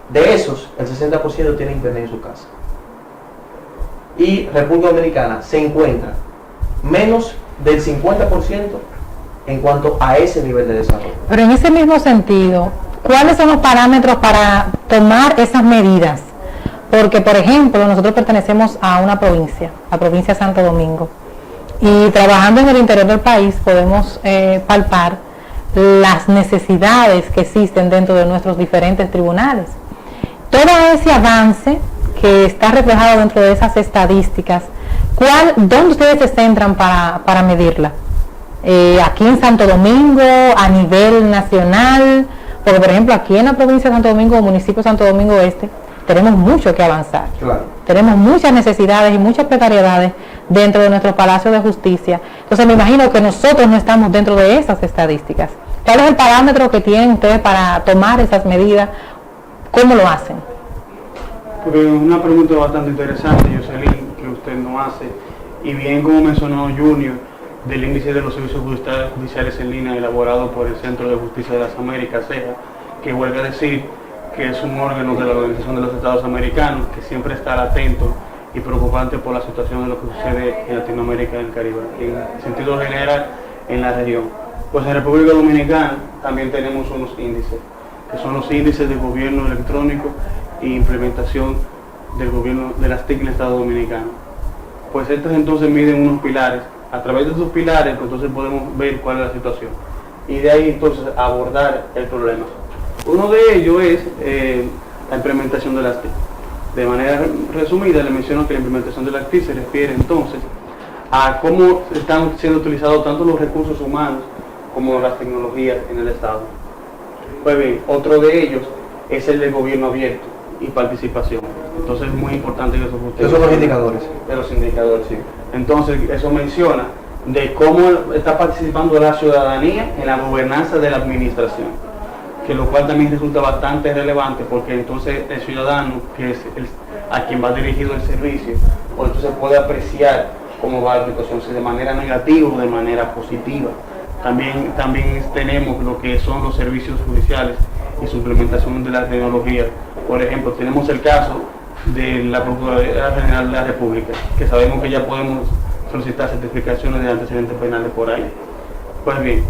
De esos, el 60% tiene internet en su casa. Y República Dominicana se encuentra menos del 50% en cuanto a ese nivel de desarrollo. Pero en ese mismo sentido, ¿cuáles son los parámetros para tomar esas medidas? Porque, por ejemplo, nosotros pertenecemos a una provincia, la provincia de Santo Domingo, y trabajando en el interior del país podemos palpar las necesidades que existen dentro de nuestros diferentes tribunales. Todo ese avance que está reflejado dentro de esas estadísticas, ¿dónde ustedes se centran para medirla? Aquí en Santo Domingo, a nivel nacional, porque por ejemplo aquí en la provincia de Santo Domingo, municipio de Santo Domingo Este, tenemos mucho que avanzar. Claro. Tenemos muchas necesidades y muchas precariedades dentro de nuestro Palacio de Justicia. Entonces me imagino que nosotros no estamos dentro de esas estadísticas. ¿Cuál es el parámetro que tienen ustedes para tomar esas medidas? ¿Cómo lo hacen? Porque una pregunta bastante interesante, Jocelyn, que usted nos hace. y bien como mencionó Junior, del índice de los servicios judiciales en línea elaborado por el Centro de Justicia de las Américas, CEJA, que vuelve a decir que es un órgano de la Organización de los Estados Americanos que siempre está atento y preocupante por la situación de lo que sucede en Latinoamérica y en el Caribe, en sentido general en la región. Pues en República Dominicana también tenemos unos índices, que son los índices de gobierno electrónico e implementación del gobierno de las TIC en el Estado Dominicano. Pues estos entonces miden unos pilares. A través de esos pilares, pues entonces podemos ver cuál es la situación y de ahí entonces abordar el problema. Uno de ellos es la implementación de las TIC. De manera resumida, le menciono que la implementación de las TIC se refiere entonces a cómo están siendo utilizados tanto los recursos humanos como las tecnologías en el Estado. Pues bien, otro de ellos es el del gobierno abierto y participación. Entonces es muy importante que eso ustedes... Esos son los indicadores. De los indicadores, sí. Entonces eso menciona de cómo está participando la ciudadanía en la gobernanza de la administración, que lo cual también resulta bastante relevante porque entonces el ciudadano, que es a quien va dirigido el servicio, o entonces puede apreciar cómo va la situación, si de manera negativa o de manera positiva. También tenemos lo que son los servicios judiciales y su implementación de la tecnología. Por ejemplo, tenemos el caso de la Procuraduría General de la República, que sabemos que ya podemos solicitar certificaciones de antecedentes penales por ahí. Pues bien,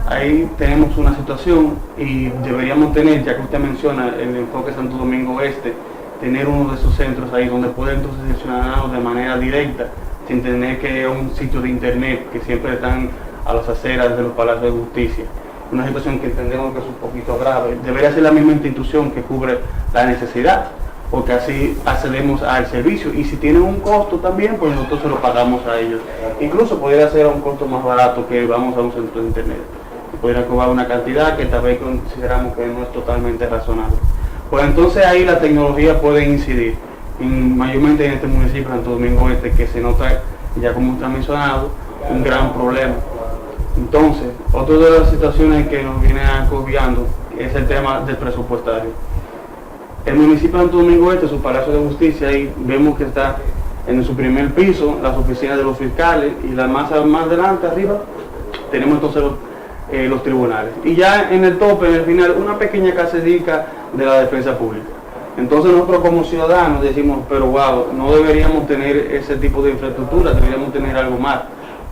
ahí tenemos una situación y deberíamos tener, ya que usted menciona el enfoque Santo Domingo Este, tener uno de esos centros ahí donde pueden entonces el ciudadano de manera directa, sin tener que ir a un sitio de internet que siempre están a las aceras de los palacios de justicia. Una situación que entendemos que es un poquito grave. Debería ser la misma institución que cubre la necesidad, porque así accedemos al servicio, y si tienen un costo también, pues nosotros se lo pagamos a ellos. Incluso podría ser a un costo más barato que vamos a un centro de internet. Podría cobrar una cantidad que tal vez consideramos que no es totalmente razonable. Pues entonces ahí la tecnología puede incidir, mayormente en este municipio, Santo Domingo Este, que se nota, ya como está mencionado, un gran problema. Entonces, otra de las situaciones que nos viene acogiando es el tema del presupuestario. El municipio de Santo Domingo Este, su Palacio de Justicia, ahí vemos que está en su primer piso las oficinas de los fiscales, y la más adelante arriba tenemos entonces los tribunales. Y ya en el tope, en el final, una pequeña casedica de la defensa pública. Entonces nosotros como ciudadanos decimos, pero wow, no deberíamos tener ese tipo de infraestructura, deberíamos tener algo más.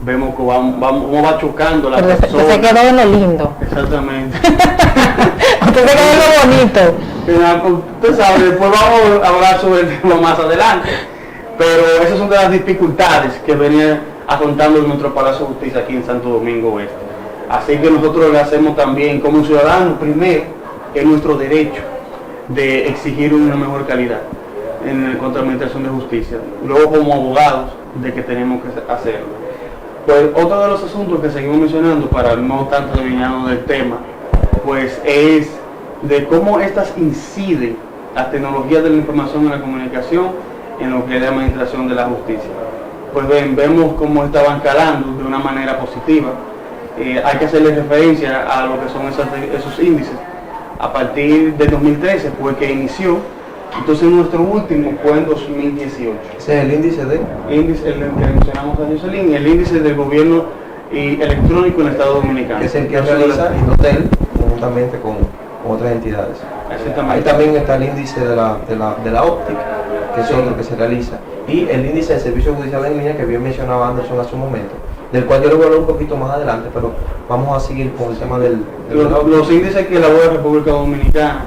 Vemos que cómo va chocando la persona. Se quedó en lo lindo. Exactamente. Usted se quedó en lo bonito. Usted sabe, después vamos a hablar sobre el tema más adelante. Pero esas son de las dificultades que venía afrontando nuestro Palacio de Justicia aquí en Santo Domingo Oeste. Así que nosotros le hacemos también como ciudadanos, primero, es nuestro derecho de exigir una mejor calidad en la contraadministración de justicia. Luego como abogados de que tenemos que hacerlo. Pues otro de los asuntos que seguimos mencionando, para no tanto desviarnos del tema, pues es de cómo estas inciden las tecnologías de la información y la comunicación en lo que es la administración de la justicia. Pues vemos cómo estaban calando de una manera positiva. Hay que hacerle referencia a lo que son esos índices. A partir del 2013 fue que inició, entonces nuestro último fue en 2018. ¿Ese es el índice de? El que mencionamos a Jocelyn, el índice del gobierno electrónico en el Estado Dominicano. Es el que realiza Indotel conjuntamente con otras entidades. Ahí también está el índice de la OPTIC, que es otro que se realiza, y el índice de servicio judicial en línea que bien mencionaba Anderson hace un momento, del cual yo le voy a hablar un poquito más adelante, pero vamos a seguir con el tema los índices que elabora República Dominicana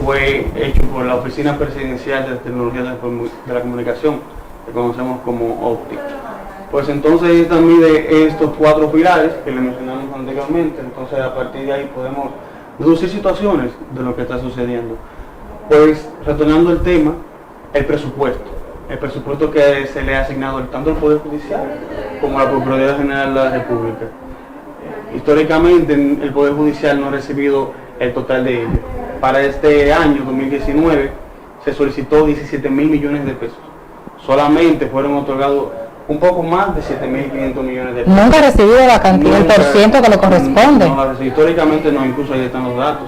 fue hecho por la Oficina Presidencial de Tecnología de la Comunicación, que conocemos como OPTIC. Pues entonces esta mide estos 4 pilares que le mencionamos anteriormente. Entonces a partir de ahí podemos deducir situaciones de lo que está sucediendo. Pues retornando el tema, el presupuesto que se le ha asignado tanto al Poder Judicial como a la Procuraduría General de la República. Históricamente el Poder Judicial no ha recibido el total de ellos. Para este año 2019 se solicitó 17.000 millones de pesos. Solamente fueron otorgados un poco más de 7.500 millones de pesos. Nunca ha recibido la cantidad, el porciento que le corresponde. No, históricamente no, incluso ahí están los datos.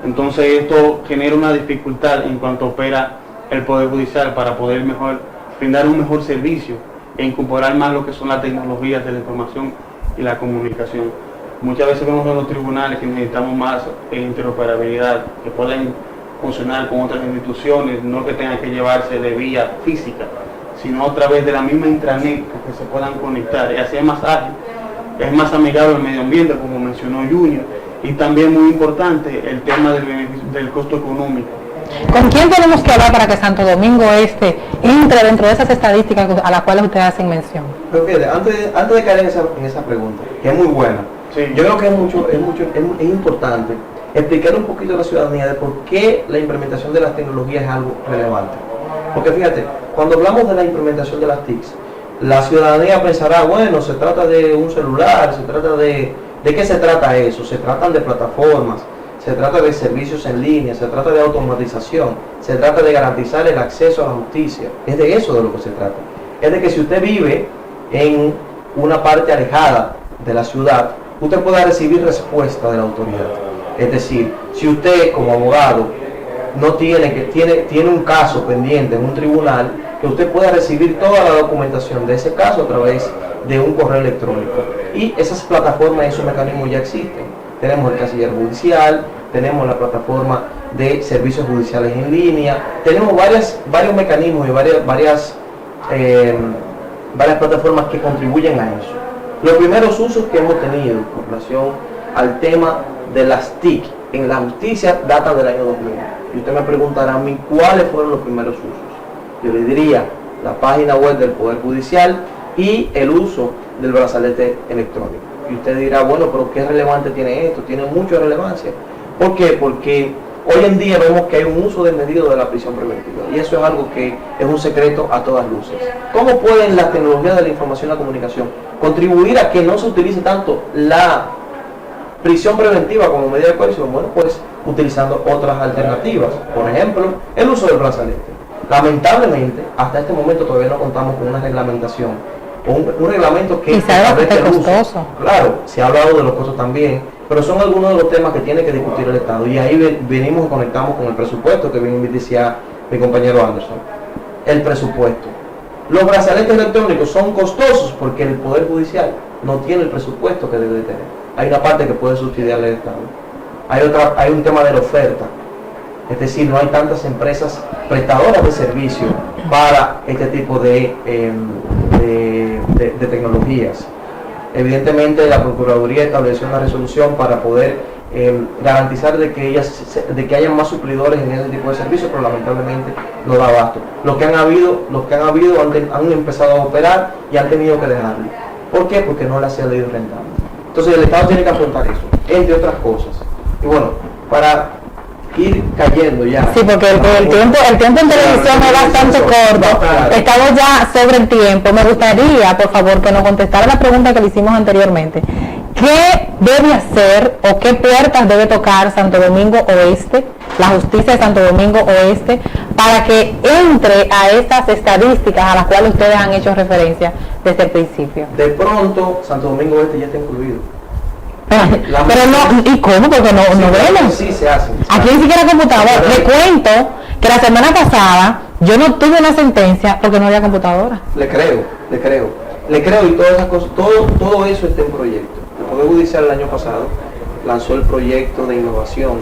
Entonces esto genera una dificultad en cuanto opera el Poder Judicial para poder brindar un mejor servicio e incorporar más lo que son las tecnologías de la información y la comunicación. Muchas veces vemos en los tribunales que necesitamos más interoperabilidad, que pueden funcionar con otras instituciones, no que tengan que llevarse de vía física, sino a través de la misma intranet que se puedan conectar, y así es más ágil, es más amigable al medio ambiente, como mencionó Junior, y también muy importante el tema del costo económico. ¿Con quién tenemos que hablar para que Santo Domingo Este entre dentro de esas estadísticas a las cuales ustedes hacen mención? Pero fíjate, antes de caer en esa pregunta, que es muy buena, sí. Yo creo que es importante explicar un poquito a la ciudadanía de por qué la implementación de las tecnologías es algo relevante. Porque fíjate, cuando hablamos de la implementación de las TICs, la ciudadanía pensará, bueno, se trata de un celular, se trata ¿de qué se trata eso? Se tratan de plataformas, se trata de servicios en línea, se trata de automatización, se trata de garantizar el acceso a la justicia. Es de eso de lo que se trata. Es de que si usted vive en una parte alejada de la ciudad, usted pueda recibir respuesta de la autoridad. Es decir, si usted como abogado no tiene un caso pendiente en un tribunal, que usted pueda recibir toda la documentación de ese caso a través de un correo electrónico. Y esas plataformas y esos mecanismos ya existen. Tenemos el casillero judicial, tenemos la plataforma de servicios judiciales en línea, tenemos varios mecanismos y varias plataformas que contribuyen a eso. Los primeros usos que hemos tenido con relación al tema de las TIC en la justicia datan del año 2000. Y usted me preguntará a mí cuáles fueron los primeros usos. Yo le diría la página web del Poder Judicial y el uso del brazalete electrónico. Y usted dirá, bueno, pero ¿qué relevante tiene esto? Tiene mucha relevancia. ¿Por qué? Porque hoy en día vemos que hay un uso desmedido de la prisión preventiva. Y eso es algo que es un secreto a todas luces. ¿Cómo pueden las tecnologías de la información y la comunicación contribuir a que no se utilice tanto la prisión preventiva como medida de coerción? Bueno, pues utilizando otras alternativas. Por ejemplo, el uso del brazalete. Lamentablemente, hasta este momento todavía no contamos con una reglamentación, un reglamento que establece el uso. Claro, se ha hablado de los costos también, pero son algunos de los temas que tiene que discutir el Estado. Y ahí venimos y conectamos con el presupuesto que bien decía mi compañero Anderson. El presupuesto. Los brazaletes electrónicos son costosos porque el Poder Judicial no tiene el presupuesto que debe de tener. Hay una parte que puede subsidiar el Estado. Hay un tema de la oferta. Es decir, no hay tantas empresas prestadoras de servicio para este tipo de tecnologías. Evidentemente la Procuraduría estableció una resolución para poder garantizar de que haya más suplidores en ese tipo de servicios, pero lamentablemente no da abasto. Los que han habido han empezado a operar y han tenido que dejarlo. ¿Por qué? Porque no les ha salido rentable. Entonces el Estado tiene que afrontar eso, entre otras cosas. Y bueno, para ir cayendo ya. Sí, porque el tiempo en televisión es bastante corto. Estamos ya sobre el tiempo. Me gustaría, por favor, que nos contestara la pregunta que le hicimos anteriormente. ¿Qué debe hacer o qué puertas debe tocar Santo Domingo Oeste, la justicia de Santo Domingo Oeste, para que entre a estas estadísticas a las cuales ustedes han hecho referencia desde el principio? De pronto, Santo Domingo Oeste ya está incluido. Pero no, ¿y cómo? Porque no vemos. Sí, se hace. Aquí ni siquiera computadora. Le cuento que la semana pasada yo no tuve una sentencia porque no había computadora. Le creo y todas esas cosas, todo eso está en proyecto. El Poder Judicial el año pasado lanzó el proyecto de innovación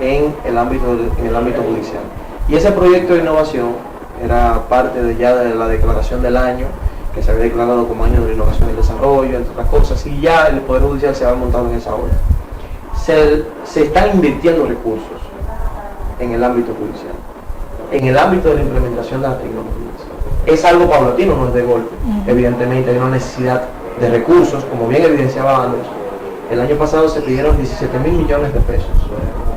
en el ámbito judicial. Y ese proyecto de innovación era parte de la declaración del año, que se había declarado como año de la innovación y el desarrollo, entre otras cosas, y ya el Poder Judicial se había montado en esa ola. Se están invirtiendo recursos en el ámbito judicial, en el ámbito de la implementación de las tecnologías. Es algo paulatino, no es de golpe. Evidentemente hay una necesidad de recursos, como bien evidenciaba Anderson. El año pasado se pidieron 17.000 millones de pesos,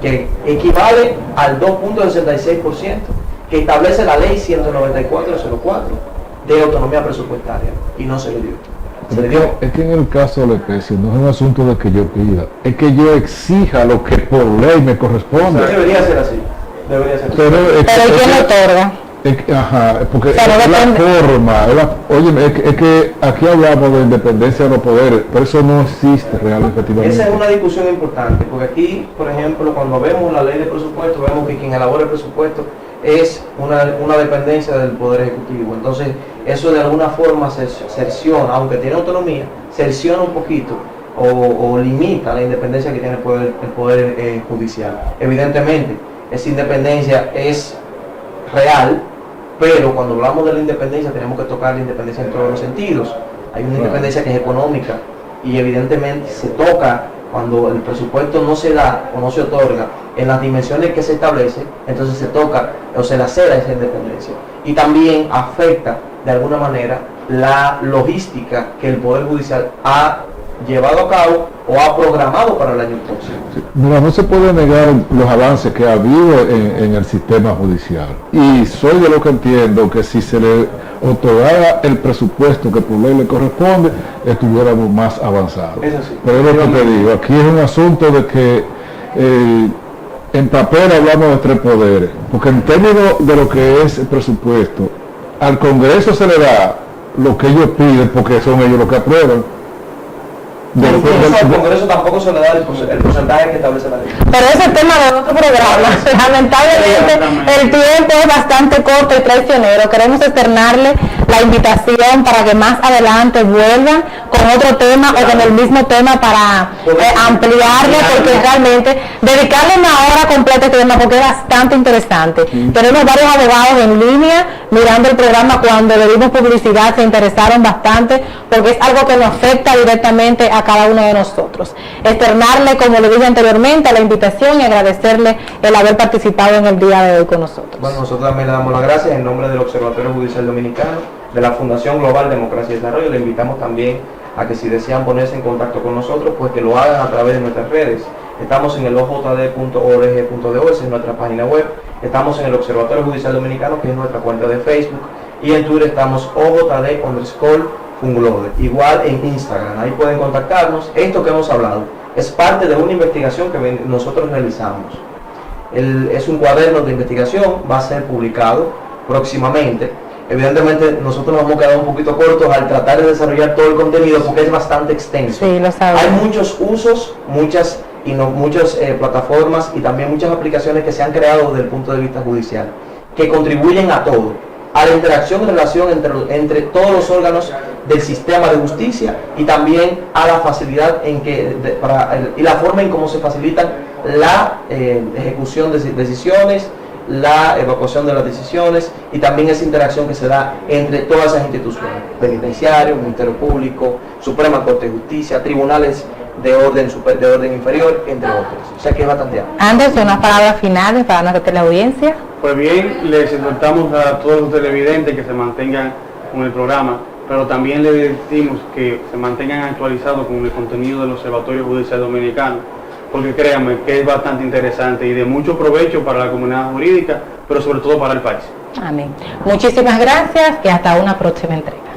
que equivale al 2.66% que establece la ley 194/04 de autonomía presupuestaria, y no se le dio. Es que en el caso de EPS no es un asunto de que yo pida, es que yo exija lo que por ley me corresponde. Debería ser así. Pero ¿quién lo otorga? Porque es la forma, es que aquí hablamos de independencia de los poderes, pero eso no existe realmente. Esa es una discusión importante, porque aquí, por ejemplo, cuando vemos la ley de presupuesto, vemos que quien elabora el presupuesto es una dependencia del Poder Ejecutivo. Entonces, eso de alguna forma cerciona, aunque tiene autonomía, cerciona un poquito o limita la independencia que tiene el poder Judicial. Evidentemente, esa independencia es real, pero cuando hablamos de la independencia tenemos que tocar la independencia en todos los sentidos. Hay una independencia que es económica y evidentemente se toca cuando el presupuesto no se da o no se otorga en las dimensiones que se establece, entonces se toca o se lacera esa independencia. Y también afecta de alguna manera la logística que el Poder Judicial ha llevado a cabo o ha programado para el año próximo. Sí. Mira, no se puede negar los avances que ha habido en el sistema judicial. Y soy de lo que entiendo que si se le otorgara el presupuesto que por ley le corresponde, estuviéramos más avanzados. Es así. Pero es lo que te digo, aquí es un asunto de que en papel hablamos de 3 poderes, porque en términos de lo que es el presupuesto, al Congreso se le da lo que ellos piden porque son ellos los que aprueban. Al Congreso tampoco se le da el porcentaje que establece la ley. Pero ese es tema de otro programa. Lamentablemente el tiempo es bastante corto y traicionero. Queremos externarle la invitación para que más adelante vuelvan con otro tema o con el mismo tema para ampliarlo, porque realmente dedicarle una hora completa a este tema porque es bastante interesante. Tenemos varios abogados en línea mirando el programa. Cuando le dimos publicidad se interesaron bastante porque es algo que nos afecta directamente a cada uno de nosotros. Externarle, como le dije anteriormente, la invitación y agradecerle el haber participado en el día de hoy con nosotros. Bueno, nosotros también le damos las gracias en nombre del Observatorio Judicial Dominicano, de la Fundación Global Democracia y Desarrollo. Le invitamos también a que si desean ponerse en contacto con nosotros, pues que lo hagan a través de nuestras redes. Estamos en el ojd.org.do, esa es nuestra página web. Estamos en el Observatorio Judicial Dominicano, que es nuestra cuenta de Facebook. Y en Twitter estamos OJD_Funglode. Igual en Instagram, ahí pueden contactarnos. Esto que hemos hablado es parte de una investigación que nosotros realizamos. Es un cuaderno de investigación, va a ser publicado próximamente. Evidentemente nosotros nos hemos quedado un poquito cortos al tratar de desarrollar todo el contenido porque es bastante extenso. Sí, lo sabemos. Hay muchos usos, muchas plataformas y también muchas aplicaciones que se han creado desde el punto de vista judicial, que contribuyen a todo, a la interacción y relación entre todos los órganos del sistema de justicia y también a la facilidad y la forma en cómo se facilitan la ejecución de decisiones, la evacuación de las decisiones y también esa interacción que se da entre todas esas instituciones, penitenciario, Ministerio Público, Suprema Corte de Justicia, tribunales de orden inferior, entre otros. O sea que es bastante amplio. Anderson, unas palabras finales para nuestra teleaudiencia. Pues bien, les exhortamos a todos los televidentes que se mantengan con el programa, pero también les decimos que se mantengan actualizados con el contenido del Observatorio Judicial Dominicano, porque créanme que es bastante interesante y de mucho provecho para la comunidad jurídica, pero sobre todo para el país. Amén. Muchísimas gracias y hasta una próxima entrega.